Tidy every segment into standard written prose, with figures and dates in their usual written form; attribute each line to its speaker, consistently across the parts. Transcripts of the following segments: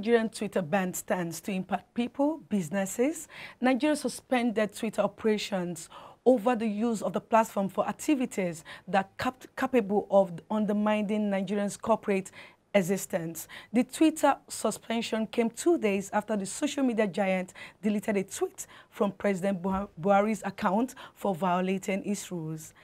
Speaker 1: Nigerian Twitter ban stands to impact people, businesses, Nigeria suspended Twitter operations over the use of the platform for activities that are capable of undermining Nigerians' corporate existence. The Twitter suspension came 2 days after the social media giant deleted a tweet from President Buhari's account for violating his rules.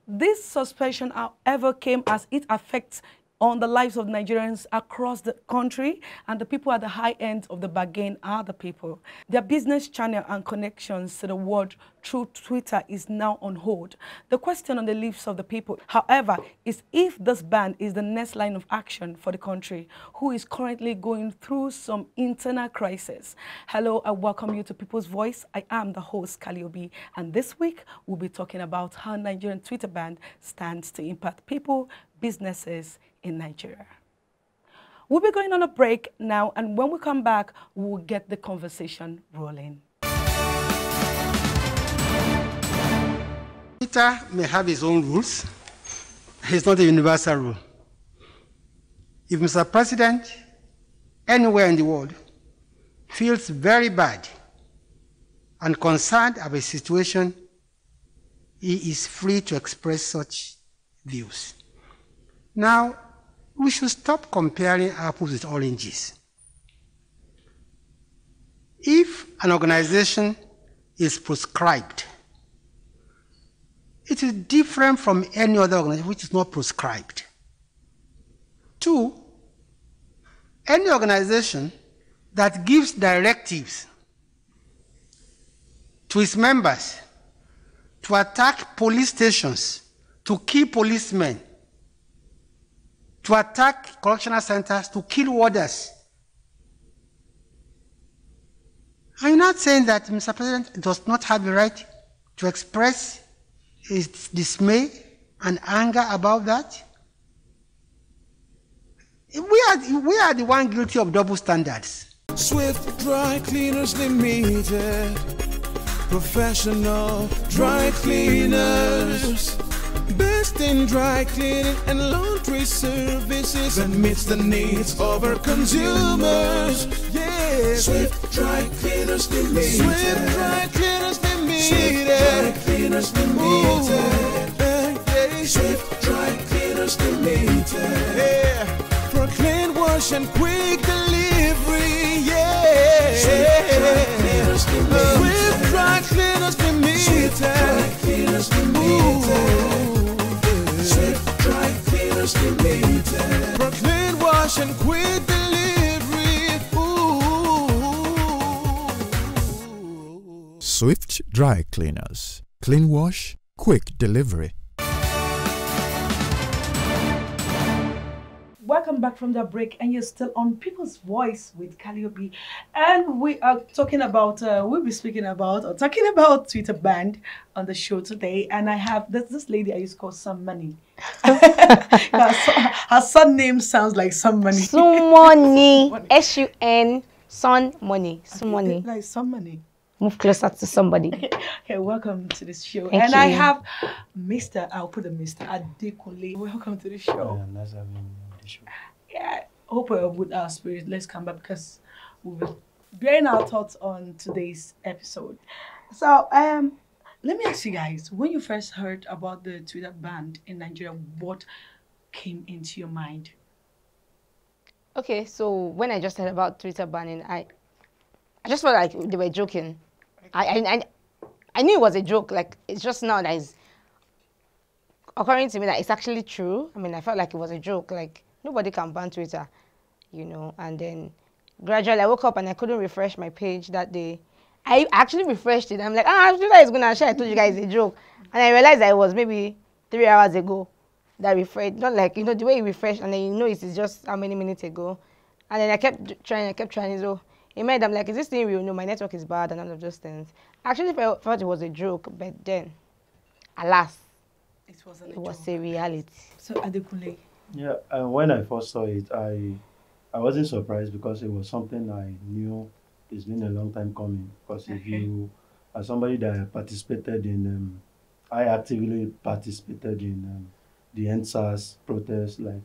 Speaker 1: This suspension, however, came as it affects on the lives of Nigerians across the country, and the people at the high end of the bargain are the people. Their business channel and connections to the world through Twitter is now on hold. The question on the lips of the people, however, is if this ban is the next line of action for the country, who is currently going through some internal crisis. Hello, I welcome you to People's Voice. I am the host, Kaliobi, and this week we'll be talking about how Nigerian Twitter ban stands to impact people, businesses in Nigeria. We'll be going on a break now, and when we come back, we'll get the conversation rolling.
Speaker 2: Twitter may have its own rules. It's not a universal rule. If Mr. President, anywhere in the world, feels very bad and concerned about a situation, he is free to express such views. Now, we should stop comparing apples with oranges. If an organization is proscribed, it is different from any other organization which is not proscribed. Two, any organization that gives directives to its members to attack police stations, to kill policemen, to attack correctional centers, to kill warders. Are you not saying that Mr. President does not have the right to express his dismay and anger about that? We are the one guilty of double standards.
Speaker 3: Swift Dry Cleaners Limited, professional dry cleaners. Best in dry cleaning and laundry services that meets the needs of our consumers. Yeah, Swift Dry Cleaners Limited. Swift Dry Cleaners Limited. Swift Dry Cleaners Limited. Yeah, Swift Dry Cleaners Limited. Yeah, for clean wash and quick delivery. Yeah, Swift Dry Cleaners Limited. Swift Dry Cleaners Limited. Swift Dry Cleaners Limited. Dry Cleaners Limited. For clean wash and quick delivery. Ooh.
Speaker 4: Swift Dry Cleaners. Clean wash, quick delivery.
Speaker 1: Welcome back from the break, and you're still on People's Voice with Kaliobi, and we are talking about we'll be speaking about or talking about Twitter ban on the show today. And I have this lady I used to call Some Money. Her son name sounds like Some Money.
Speaker 5: Sumoni, S-U-N, Son Money, Sumoni.
Speaker 1: Like Some Money.
Speaker 5: Move closer to somebody.
Speaker 1: Okay, welcome to this show.
Speaker 5: Thank
Speaker 1: and
Speaker 5: you.
Speaker 1: I have Mr. I'll put a Mr. Adekunle. Welcome to the show.
Speaker 6: Yeah, nice having you on the show.
Speaker 1: Yeah, hope we're with our spirit. Let's come back because we'll be bearing our thoughts on today's episode. So, let me ask you guys, when you first heard about the Twitter ban in Nigeria, what came into your mind?
Speaker 5: Okay, so when I just heard about Twitter banning, I just felt like they were joking. I knew it was a joke. Like, it's just now that it's occurring to me that it's actually true. I mean, I felt like it was a joke. Like, nobody can ban Twitter, you know. And then gradually I woke up and I couldn't refresh my page that day. I actually refreshed it. I'm like, Twitter is going to share. I told you guys it's a joke. And I realized that it was maybe 3 hours ago that I refreshed. Not like, you know, the way you refresh and then you know it's just how many minutes ago. And then I kept trying. So in my head, I'm like, is this thing real? No, my network is bad and all of those things. I actually thought it was a joke, but then, alas, it was a reality.
Speaker 1: So Adekunle.
Speaker 6: Yeah, when I first saw it, I wasn't surprised because it was something I knew it's been a long time coming. Because if you are somebody that participated in, I actively participated in the NSAS protest, like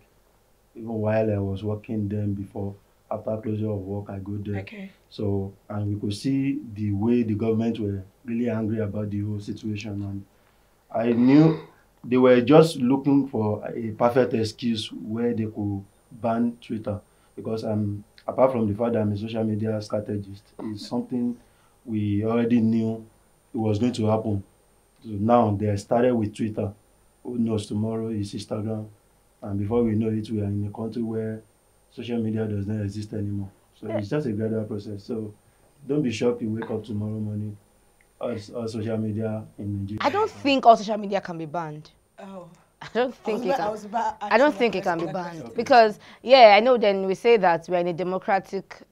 Speaker 6: even while I was working then before. after closure of work, I go there.
Speaker 1: Okay.
Speaker 6: So, and we could see the way the government were really angry about the whole situation. And I knew they were just looking for a perfect excuse where they could ban Twitter. Because apart from the fact that I'm a social media strategist, it's something we already knew it was going to happen. So now they started with Twitter. Who knows, tomorrow is Instagram. And before we know it, we are in a country where social media does not exist anymore. So it's just a gradual process. So don't be shocked you wake up tomorrow morning, all social media in Nigeria.
Speaker 5: I don't think all social media can be banned.
Speaker 1: Oh.
Speaker 5: I don't think it can.
Speaker 1: I
Speaker 5: don't think it can be banned because, yeah, I know. Then we say that we're in a democratic,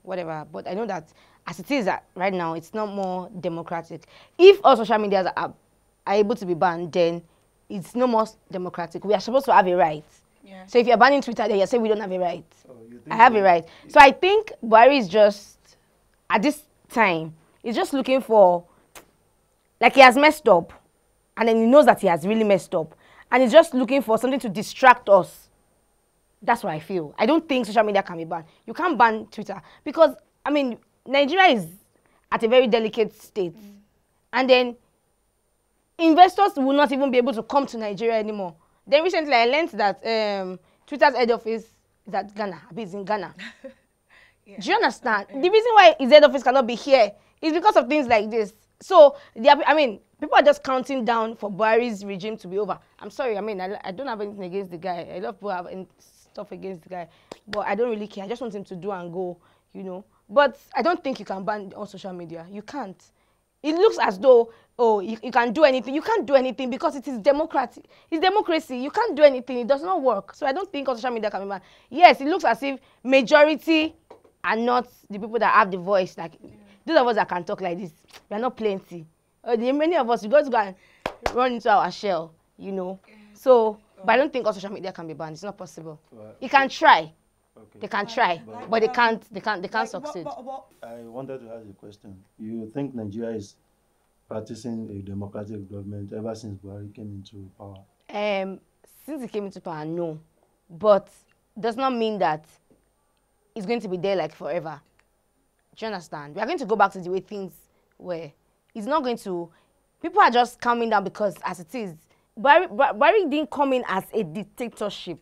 Speaker 5: whatever. But I know that as it is right now, it's not more democratic. If all social media are able to be banned, then it's no more democratic. We are supposed to have a right.
Speaker 1: Yeah.
Speaker 5: So if you're banning Twitter, then you say we don't have a right.
Speaker 6: Oh,
Speaker 5: I have a right. So I think Buhari is just, at this time, he's just looking for, like he has messed up. And then he knows that he has really messed up. And he's just looking for something to distract us. That's what I feel. I don't think social media can be banned. You can't ban Twitter. Because, I mean, Nigeria is at a very delicate state. And then investors will not even be able to come to Nigeria anymore. Then recently I learned that Twitter's head office is at Ghana. It's in Ghana. Yeah. Do you understand? The reason why his head office cannot be here is because of things like this. So, I mean, people are just counting down for Buhari's regime to be over. I'm sorry, I mean, I don't have anything against the guy. A lot of people have stuff against the guy. But I don't really care. I just want him to do and go, you know. But I don't think you can ban all social media. You can't. It looks as though, oh, you can do anything. You can't do anything because it is democracy. It's democracy. You can't do anything. It does not work. So I don't think all social media can be banned. Yes, it looks as if majority are not the people that have the voice. Like, those of us that can talk like this, we are not plenty. Many of us, we got to go and run into our shell, you know. So, but I don't think all social media can be banned. It's not possible. You can try. Okay. They can try, but they can't succeed.
Speaker 6: I wanted to ask a question. You think Nigeria is practicing a democratic government ever since Buhari came into power?
Speaker 5: Since he came into power, no. But does not mean that it's going to be there like forever. Do you understand? We are going to go back to the way things were. It's not going to... People are just calming down because as it is, Buhari didn't come in as a dictatorship,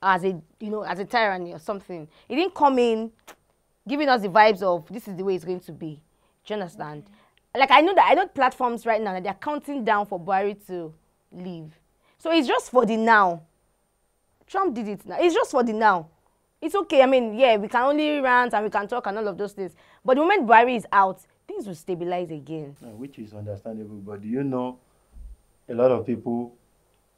Speaker 5: as a, you know, as a tyranny or something. He didn't come in giving us the vibes of this is the way it's going to be. Do you understand? Like I know platforms right now that they're counting down for Buhari to leave. So it's just for the now. Trump did it now. It's just for the now. It's okay. I mean, yeah, we can only rant and we can talk and all of those things. But the moment Buhari is out, things will stabilize again.
Speaker 6: Which is understandable. But do you know, a lot of people,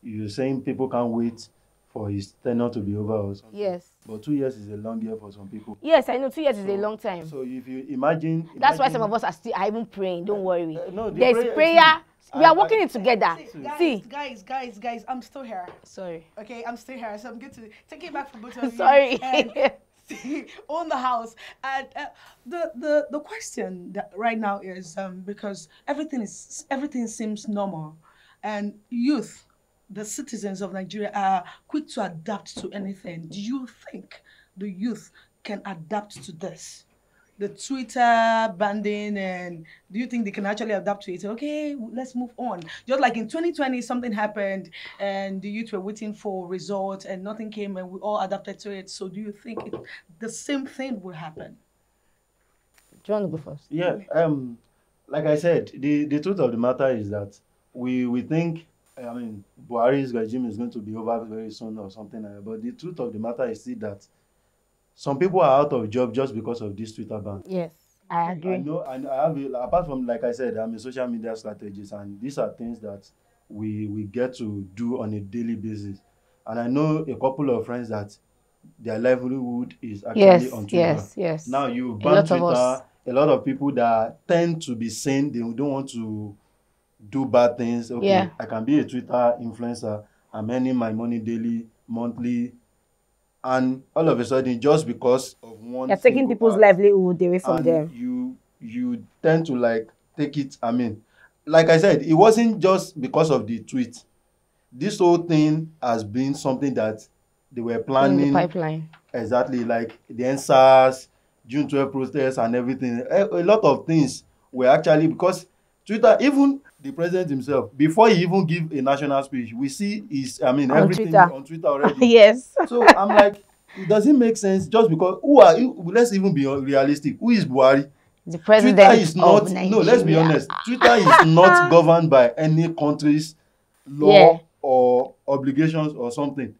Speaker 6: you're saying people can't wait for his tenure to be over or something.
Speaker 5: Yes.
Speaker 6: But 2 years is a long year for some people.
Speaker 5: Yes, I know 2 years is a long time.
Speaker 6: So if you imagine...
Speaker 5: That's why some of us are even praying. Don't worry.
Speaker 6: No,
Speaker 5: there's prayer. We are working it together.
Speaker 1: Guys, I'm still here.
Speaker 5: Sorry.
Speaker 1: Okay, I'm still here. So I'm going to take it back from both of you.
Speaker 5: Sorry.
Speaker 1: Own the house. And the question that right now is because everything seems normal, and youth, the citizens of Nigeria, are quick to adapt to anything. Do you think the youth can adapt to this? The Twitter banning, and do you think they can actually adapt to it? Okay, let's move on. Just like in 2020, something happened and the youth were waiting for results and nothing came and we all adapted to it. So do you think the same thing will happen?
Speaker 5: Do you want to go first?
Speaker 6: Yeah, like I said, the truth of the matter is that we think, I mean, Buhari's regime is going to be over very soon or something like that. But the truth of the matter is still that some people are out of job just because of this Twitter ban.
Speaker 5: Yes, I agree.
Speaker 6: I know, and I have, apart from, like I said, I'm a social media strategist, and these are things that we get to do on a daily basis. And I know a couple of friends that their livelihood is actually on Twitter.
Speaker 5: Yes.
Speaker 6: Now you ban Twitter, a lot of people that tend to be sane, they don't want to do bad things. Okay, yeah. I can be a Twitter influencer. I'm earning my money daily, monthly. And all of a sudden, just because of one...
Speaker 5: You're taking people's livelihood away from them.
Speaker 6: You tend to, like, take it... I mean, like I said, it wasn't just because of the tweet. This whole thing has been something that they were
Speaker 5: In
Speaker 6: planning
Speaker 5: the pipeline.
Speaker 6: exactly like the NSAS, June 12 protests and everything. A lot of things were actually because Twitter, even the president himself, before he even give a national speech, we see his, I mean,
Speaker 5: On
Speaker 6: everything
Speaker 5: Twitter.
Speaker 6: on Twitter already.
Speaker 5: Yes.
Speaker 6: So I'm like, it doesn't make sense just because let's even be realistic. Who is Buhari?
Speaker 5: The president
Speaker 6: Twitter is not,
Speaker 5: of Nigeria.
Speaker 6: no, let's be honest. Twitter is not governed by any country's law
Speaker 5: Yeah.
Speaker 6: or obligations or something.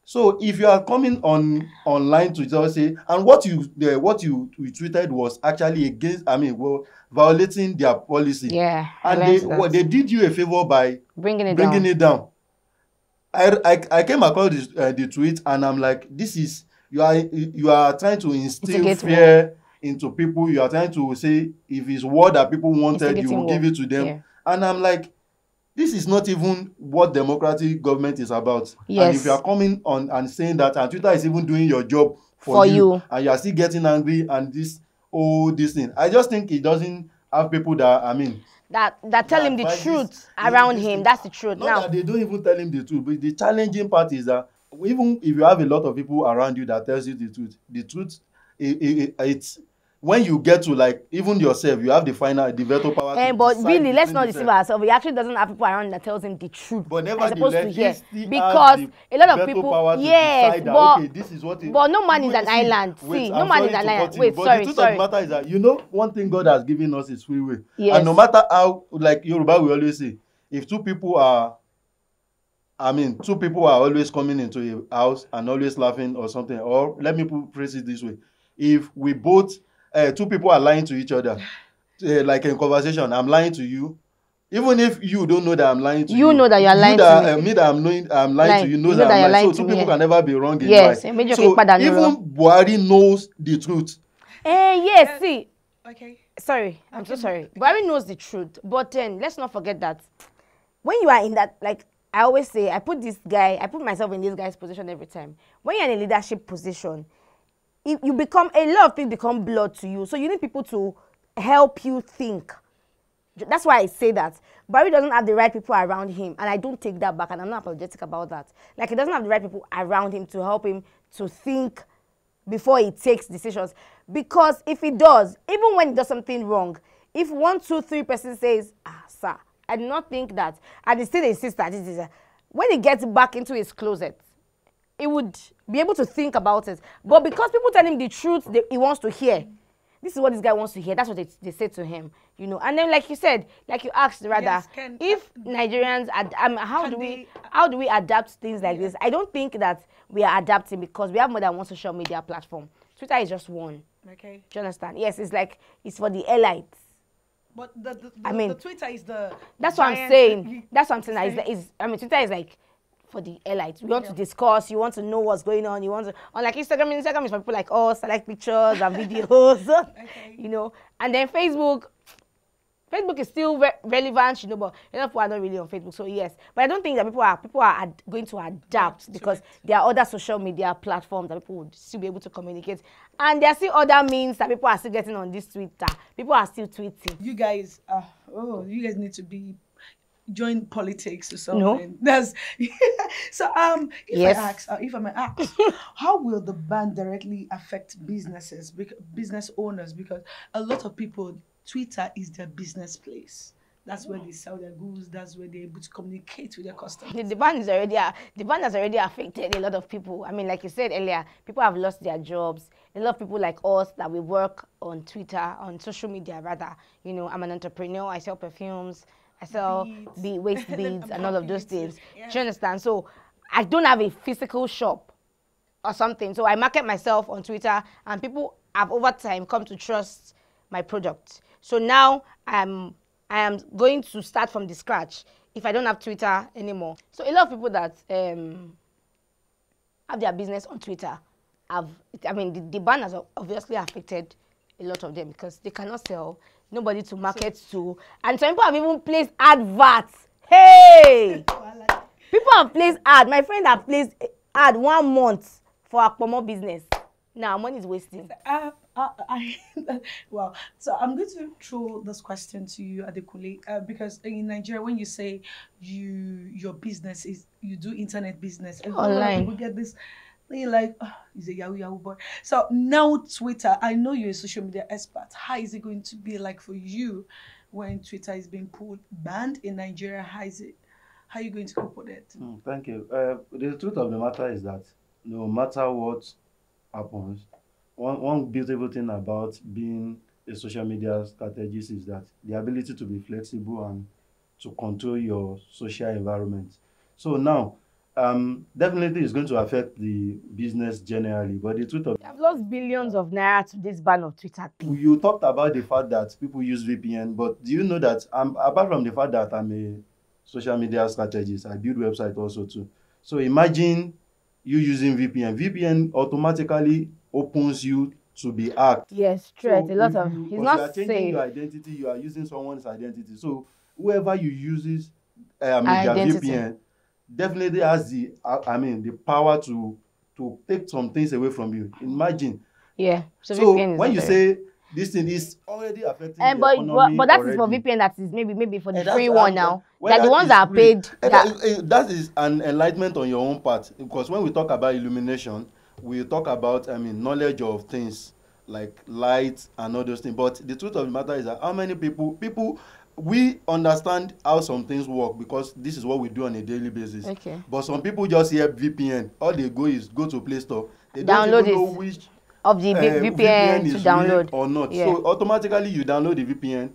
Speaker 6: So if you are coming online to just say, and what you tweeted was actually against, I mean, well, violating their policy.
Speaker 5: Yeah.
Speaker 6: And they did you a favor by
Speaker 5: bringing
Speaker 6: it down. I came across the tweet and I'm like, this is, you are trying to instill fear into people. You are trying to say if it's word that people wanted, you will give it to them. Yeah. And I'm like, this is not even what democratic government is about. Yes. And if you are coming on and saying that, and Twitter is even doing your job for you, and you are still getting angry and this thing, I just think it doesn't have people that, I mean,
Speaker 5: that tell him the truth around him. That's the truth.
Speaker 6: Not that they don't even tell him the truth, but the challenging part is that even if you have a lot of people around you that tells you the truth, it's when you get to like even yourself, you have the veto power.
Speaker 5: But really, let's not deceive ourselves. He actually doesn't have people around that tells him the truth.
Speaker 6: But nevertheless,
Speaker 5: because a lot of people, yes, but
Speaker 6: okay, this is what.
Speaker 5: But no man is an island. See, no man is an island. Wait, sorry.
Speaker 6: The truth of the matter is that, you know, one thing God has given us is free will.
Speaker 5: Yes.
Speaker 6: And no matter how, like Yoruba will always say, if two people are always coming into a house and always laughing or something, or let me phrase it this way: if we both two people are lying to each other, like in conversation, I'm lying to you. Even if you don't know that I'm lying to you,
Speaker 5: you know that you're lying to me.
Speaker 6: Me that I'm lying to you knows that I'm lying. So two people can never be wrong in
Speaker 5: life.
Speaker 6: So even Buhari knows the truth.
Speaker 5: Yes, see.
Speaker 1: Okay.
Speaker 5: Sorry, I'm so sorry. Buhari knows the truth, but then let's not forget that when you are in that, like I always say, I put myself in this guy's position every time. When you're in a leadership position, you become, a lot of things become blood to you. So you need people to help you think. That's why I say that. Barry doesn't have the right people around him. And I don't take that back. And I'm not apologetic about that. Like, he doesn't have the right people around him to help him to think before he takes decisions. Because if he does, even when he does something wrong, if 1, 2, 3 persons says, sir, I do not think that, and he still insists that this is when he gets back into his closet, he would be able to think about it. But because people tell him the truth that he wants to hear, this is what this guy wants to hear, that's what they say to him, you know. And then, like you said, like you asked rather, yes, if Nigerians, how do we adapt things like this? I don't think that we are adapting because we have more than one social media platform. Twitter is just one. Okay. Do you understand? Yes, it's like, it's for the elites.
Speaker 1: But the Twitter is the...
Speaker 5: That's what I'm saying. That's what I'm saying. Twitter is like for the elites. We want to discuss. You want to know what's going on. You want to... Unlike Instagram is for people like us. I like pictures and videos. Okay. You know. And then Facebook is still relevant, you know, but a lot of people are not really on Facebook. So yes, but I don't think that people are going to adapt because there are other social media platforms that people would still be able to communicate, and there are still other means that people are still getting on this Twitter. People are still tweeting.
Speaker 1: You guys, you guys need to join politics or something. No. So if I may ask, how will the ban directly affect business owners? Because a lot of people, Twitter is their business place. That's where they sell their goods. That's where they're able to communicate with their customers.
Speaker 5: The ban has already affected a lot of people. I mean, like you said earlier, people have lost their jobs. A lot of people like us that we work on Twitter, on social media rather. You know, I'm an entrepreneur. I sell perfumes. I sell waist beads and all of those things. Yeah. Do you understand? So I don't have a physical shop or something. So I market myself on Twitter, and people have over time come to trust my product. So now I am going to start from the scratch if I don't have Twitter anymore. So a lot of people that have their business on Twitter the ban has obviously affected a lot of them because they cannot sell, nobody to market to, and some people have even placed adverts. Hey! People have placed ad. My friend have placed ad 1 month for a promo business. Now money is wasting.
Speaker 1: Well, so I'm going to throw this question to you, Adekunle, because in Nigeria, when you say your business is, you do internet business, and
Speaker 5: online,
Speaker 1: people get this Then you're like, oh, he's a Yahoo boy. So now Twitter, I know you're a social media expert. How is it going to be like for you when Twitter is being banned in Nigeria? How are you going to cope with it?
Speaker 6: Thank you. The truth of the matter is that no matter what happens, one beautiful thing about being a social media strategist is that the ability to be flexible and to control your social environment. So now, definitely it's going to affect the business generally, but the truth of
Speaker 5: I've lost billions of naira to this ban of Twitter thing.
Speaker 6: you talked about the fact that people use VPN, but do you know that apart from the fact that I'm a social media strategist, I build website also too. So imagine you using VPN. VPN automatically opens you to be hacked.
Speaker 5: Yes, true.
Speaker 6: So
Speaker 5: A lot
Speaker 6: if
Speaker 5: of
Speaker 6: you,
Speaker 5: it's
Speaker 6: 'cause
Speaker 5: not
Speaker 6: you are changing
Speaker 5: safe.
Speaker 6: your identity, you are using someone's identity. So whoever you uses their
Speaker 5: Identity.
Speaker 6: VPN definitely has the the power to take some things away from you. Imagine.
Speaker 5: Yeah. So
Speaker 6: So
Speaker 5: VPN is
Speaker 6: when
Speaker 5: not
Speaker 6: you
Speaker 5: very-
Speaker 6: say this thing is already affecting the
Speaker 5: but
Speaker 6: economy
Speaker 5: that
Speaker 6: already.
Speaker 5: is for VPN. That is maybe for the
Speaker 6: That's
Speaker 5: free
Speaker 6: what
Speaker 5: one
Speaker 6: I'm
Speaker 5: now.
Speaker 6: saying.
Speaker 5: That the ones
Speaker 6: is
Speaker 5: that are
Speaker 6: free.
Speaker 5: paid.
Speaker 6: That is an enlightenment on your own part, because when we talk about illumination, we talk about knowledge of things like light and all those things. But the truth of the matter is that how many people we understand how some things work because this is what we do on a daily basis.
Speaker 5: Okay.
Speaker 6: But some people just hear VPN. All they go is go to Play Store. They
Speaker 5: Download
Speaker 6: don't even know
Speaker 5: it.
Speaker 6: which
Speaker 5: Of the VPN to
Speaker 6: is
Speaker 5: download
Speaker 6: real or not.
Speaker 5: Yeah.
Speaker 6: So automatically you download the VPN.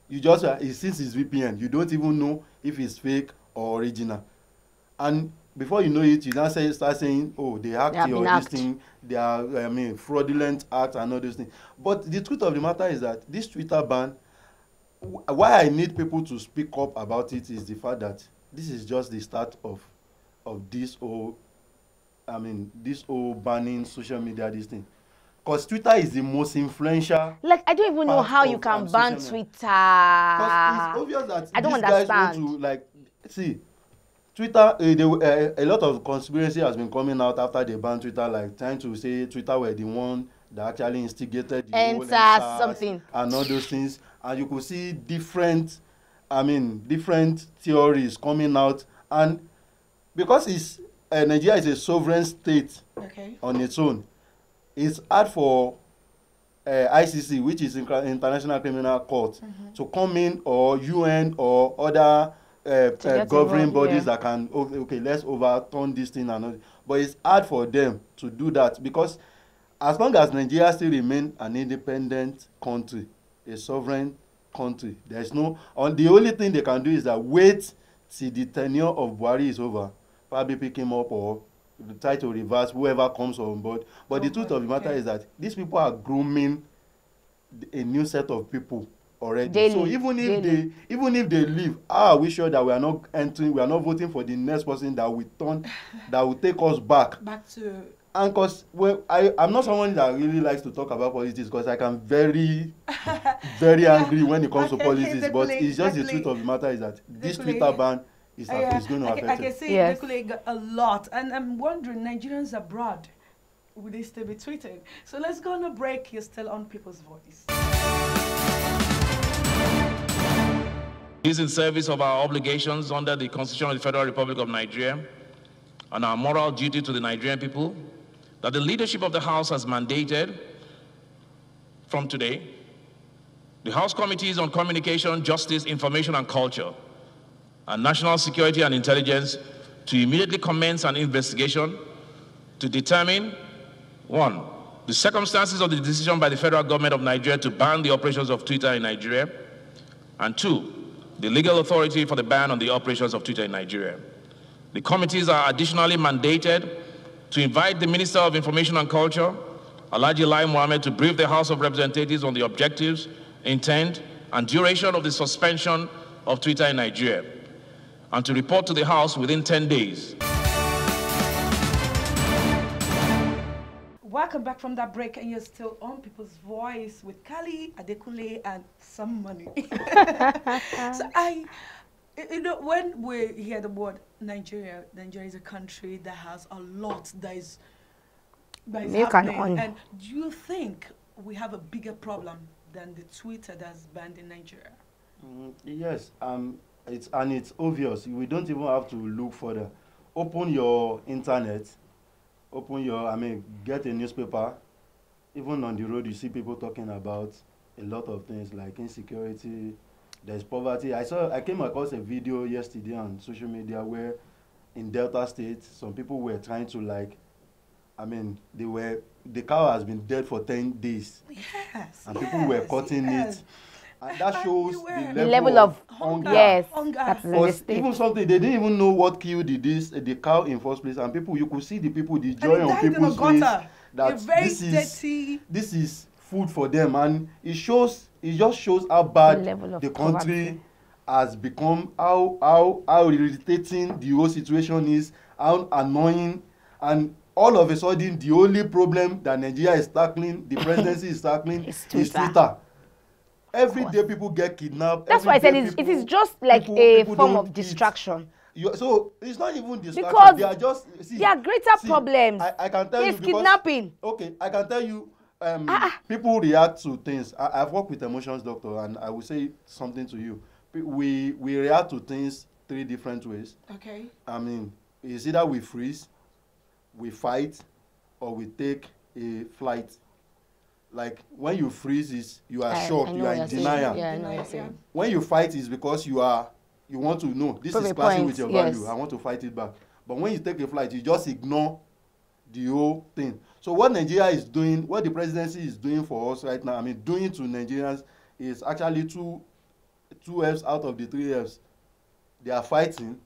Speaker 6: You just since it's VPN, you don't even know if it's fake or original. And before you know it, you now start saying, "Oh, they hacked your this thing. They are fraudulent acts and all those things." But the truth of the matter is that this Twitter ban, why I need people to speak up about it is the fact that this is just the start of this whole banning social media this thing. Because Twitter is the most influential.
Speaker 5: Like, I don't even know how you can ban Twitter.
Speaker 6: Because it's obvious that
Speaker 5: I don't
Speaker 6: these
Speaker 5: understand.
Speaker 6: guys want to see. Twitter, a lot of conspiracy has been coming out after they banned Twitter, like trying to say Twitter were the one that actually instigated the whole NSAS
Speaker 5: something
Speaker 6: and all those things. And you could see different theories coming out. And because Nigeria is a sovereign state on its own, it's hard for ICC, which is International Criminal Court, to come in, or UN or other governing bodies that can let's overturn this thing and all. But it's hard for them to do that because as long as Nigeria still remain an independent country, a sovereign country, there's no the only thing they can do is that wait till the tenure of Buhari is over, probably pick him up or try to reverse whoever comes on board. But the truth of the matter is that these people are grooming a new set of people already. Daily. So even if they leave, we sure that we are not voting for the next person that will take us back
Speaker 1: to.
Speaker 6: And because I'm not someone that really likes to talk about politics because I can very very angry when it comes to politics. But it's just the truth of the matter is that this Twitter ban is going to affect it.
Speaker 1: I can see Dekule got a lot, and I'm wondering, Nigerians abroad, will they still be tweeting? So let's go on a break. You're still on People's Voice.
Speaker 7: It is in service of our obligations under the Constitution of the Federal Republic of Nigeria and our moral duty to the Nigerian people that the leadership of the House has mandated from today the House Committees on Communication, Justice, Information and Culture and National Security and Intelligence to immediately commence an investigation to determine, 1, the circumstances of the decision by the federal government of Nigeria to ban the operations of Twitter in Nigeria, and 2, the legal authority for the ban on the operations of Twitter in Nigeria. The committees are additionally mandated to invite the Minister of Information and Culture, Alhaji Lai Mohammed, to brief the House of Representatives on the objectives, intent, and duration of the suspension of Twitter in Nigeria, and to report to the House within 10 days.
Speaker 1: Welcome back from that break, and you're still on People's Voice with Kali, Adekunle, and some money. So when we hear the word Nigeria is a country that has a lot that is happening. And do you think we have a bigger problem than the Twitter that's banned in Nigeria?
Speaker 6: Yes, it's obvious. We don't even have to look further. Open your internet get a newspaper. Even on the road, you see people talking about a lot of things like insecurity, there's poverty. I came across a video yesterday on social media where in Delta State, some people were trying to the cow has been dead for 10 days.
Speaker 1: Yes.
Speaker 6: And people were cutting it. And that shows the
Speaker 5: level of
Speaker 6: hunger.
Speaker 5: Yes.
Speaker 1: Hunger.
Speaker 5: That's in the
Speaker 6: Because
Speaker 5: state.
Speaker 6: even something, they didn't even know what killed the cow in first place. And people, you could see the joy
Speaker 1: And it
Speaker 6: on
Speaker 1: died in a
Speaker 6: people's
Speaker 1: gutter.
Speaker 6: face. That
Speaker 1: A very
Speaker 6: this is food for them. And it just shows how bad the country has become, how irritating the whole situation is, how annoying. And all of a sudden, the only problem that Nigeria is tackling, the presidency is tackling, is Twitter. Every day people get kidnapped.
Speaker 5: That's why I said it is just like a form of distraction.
Speaker 6: So it's not even distraction.
Speaker 5: Because
Speaker 6: they are just
Speaker 5: there are greater problems.
Speaker 6: I can tell you
Speaker 5: it's kidnapping.
Speaker 6: Okay, I can tell you. People react to things. I've worked with emotions doctor, and I will say something to you. We react to things 3 different ways.
Speaker 1: Okay.
Speaker 6: It's either we freeze, we fight, or we take a flight. Like when you freeze, you are shocked, you are in denial.
Speaker 5: Yeah, I know what you're saying.
Speaker 6: When you fight is because you want to know this is clashing with your value. I want to fight it back. But when you take a flight, you just ignore the whole thing. So what Nigeria is doing, what the presidency is doing for us right now, doing to Nigerians is actually two F's out of the 3 F's. They are fighting,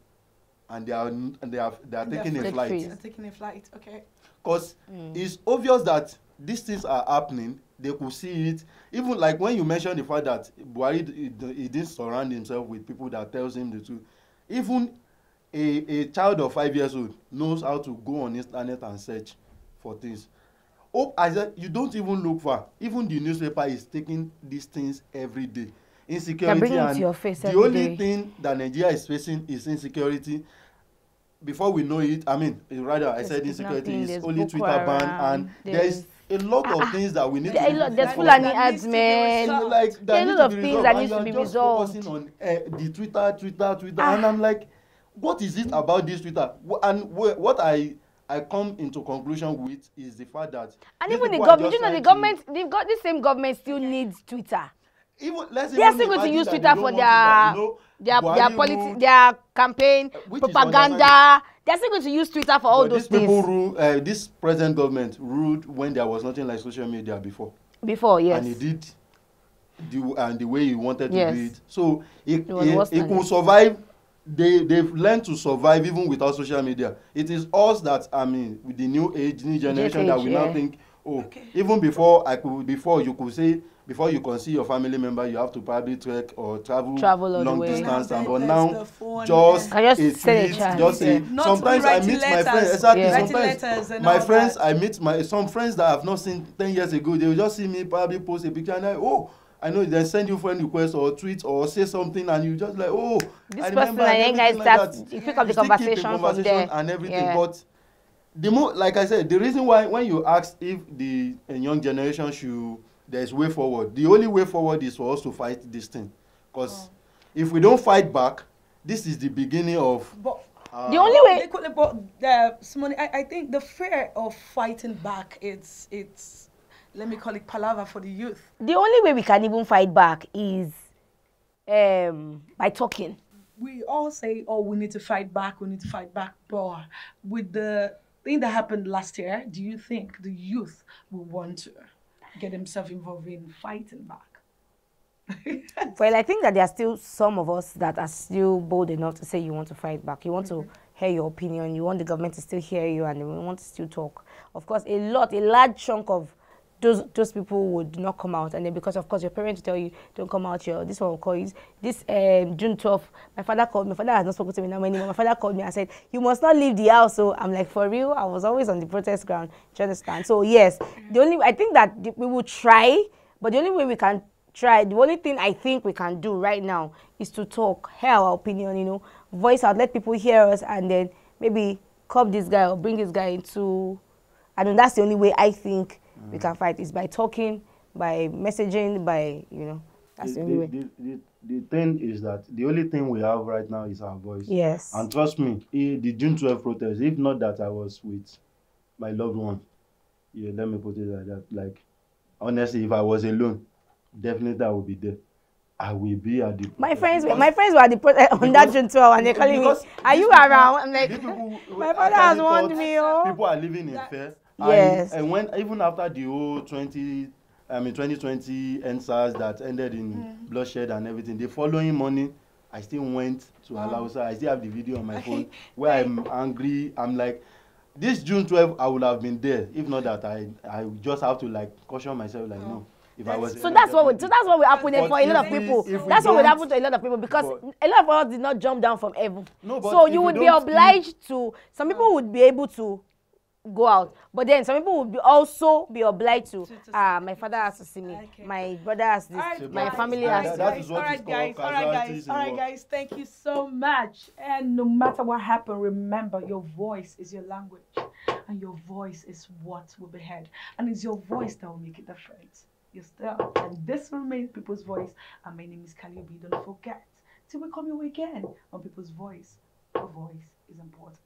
Speaker 6: and they are taking a flight.
Speaker 1: They're taking a flight. Okay.
Speaker 6: Because it's obvious that these things are happening. They could see it. Even like when you mentioned the fact that Buhari he didn't surround himself with people that tells him the truth. Even a child of 5 years old knows how to go on the internet and search for things. I said, you don't even look far. Even the newspaper is taking these things every day. Insecurity, and the only thing that Nigeria is facing is insecurity. Before we know it, I said insecurity is only Twitter ban, and there's a lot of things that we need to do.
Speaker 5: There's Fulani ads, man. There's a lot of things that needs to be resolved.
Speaker 6: Focusing on the Twitter, and I'm like, what is it about this Twitter? And what I come into conclusion with is the fact that,
Speaker 5: and even the government, this same government still needs Twitter. They are still going to use Twitter for their politics, their campaign, propaganda. They are still going to use Twitter for all those things.
Speaker 6: This present government ruled when there was nothing like social media before.
Speaker 5: Yes.
Speaker 6: And he did the way he wanted to do it. So it could survive. They've learned to survive even without social media. It is us that, with the new generation that we now think, even before before you can see your family member, you have to probably trek or travel long distance. But now, just say. Sometimes I meet my friends. Sometimes my friends, I meet some friends that I've not seen 10 years ago. They will just see me probably post a picture and I know they send you friend request or tweet or say something, and you just like,
Speaker 5: this person, and guys start, you pick up the conversation from there
Speaker 6: and everything. Yeah. But the more, like I said, the reason why when you ask if the young generation there's way forward, the only way forward is for us to fight this thing. Because if we don't fight back, this is the beginning of.
Speaker 5: The only way.
Speaker 1: Simone, I think the fear of fighting back, it's let me call it palaver for the youth.
Speaker 5: The only way we can even fight back is by talking.
Speaker 1: We all say, we need to fight back, but with the thing that happened last year, do you think the youth will want to get themselves involved in fighting back?
Speaker 5: Well, I think that there are still some of us that are still bold enough to say you want to fight back. You want to hear your opinion. You want the government to still hear you, and you want to still talk. Of course, a large chunk of those people would not come out, and then because of course your parents tell you don't come out here, this one will call you. This June 12th, my father called me. My father has not spoken to me now anymore. My father called me and said, you must not leave the house. So I'm like, for real? I was always on the protest ground. Do you understand? So yes, I think that we will try, but the only way we can try, the only thing I think we can do right now is to talk, hear our opinion, voice out, let people hear us, and then maybe curb this guy or bring this guy into, that's the only way I think we can fight, is by talking, by messaging, by, that's the only way.
Speaker 6: The thing is that the only thing we have right now is our voice.
Speaker 5: Yes.
Speaker 6: And trust me, the June 12th protest, if not that I was with my loved ones. Yeah, let me put it like that. Like, honestly, if I was alone, definitely I would be there. I will be at the protest.
Speaker 5: My friends were at the protest on that June 12 and they're calling me, are you around? I'm like, my father has warned me. Oh.
Speaker 6: People are living in fear.
Speaker 5: Yes.
Speaker 6: And when even after the whole 2020 NSAS that ended in bloodshed and everything, the following morning, I still went to Alausa. I still have the video on my phone where I'm angry. I'm like, this June 12, I would have been there. If not that, I just have to like caution myself, like no. If I was,
Speaker 5: so that's what will happen for a lot of people. That's what would happen to a lot of people because a lot of us did not jump down from heaven. No, so you would be obliged to. Some people would be able to go out, but then some people would also be obliged to. My father has to see me. Okay. My brother has this. My family has to.
Speaker 6: That is what is called casualties.
Speaker 1: All right, guys. Thank you so much. And no matter what happens, remember your voice is your language, and your voice is what will be heard, and it's your voice that will make a difference. Yourself, and this remains People's Voice, and my name is Kaliubi. Don't forget, till we come your way again on People's Voice, your voice is important.